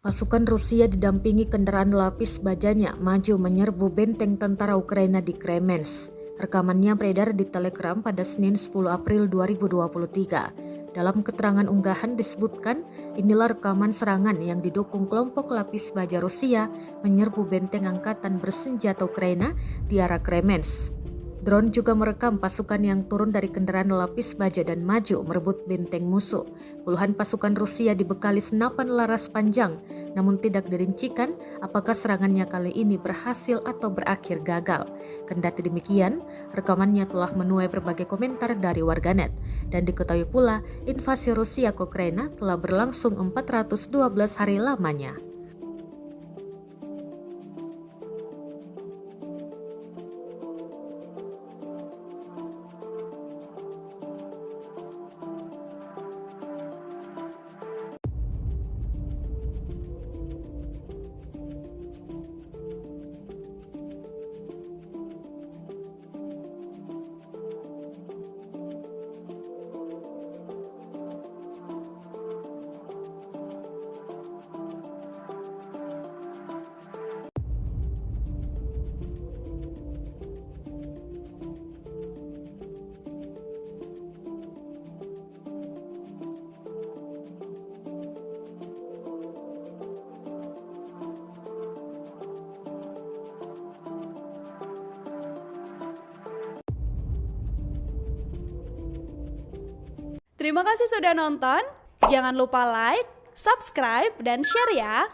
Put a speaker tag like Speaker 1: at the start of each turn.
Speaker 1: Pasukan Rusia didampingi kendaraan lapis bajanya maju menyerbu benteng tentara Ukraina di Kremensk. Rekamannya beredar di Telegram pada Senin 10 April 2023. Dalam keterangan unggahan disebutkan, inilah rekaman serangan yang didukung kelompok lapis baja Rusia menyerbu benteng angkatan bersenjata Ukraina di arah Kremensk. Drone juga merekam pasukan yang turun dari kendaraan lapis baja dan maju merebut benteng musuh. Puluhan pasukan Rusia dibekali senapan laras panjang, namun tidak dirincikan apakah serangannya kali ini berhasil atau berakhir gagal. Kendati demikian, rekamannya telah menuai berbagai komentar dari warganet. Dan diketahui pula, invasi Rusia ke Ukraina telah berlangsung 412 hari lamanya.
Speaker 2: Terima kasih sudah nonton. Jangan lupa like, subscribe, dan share ya.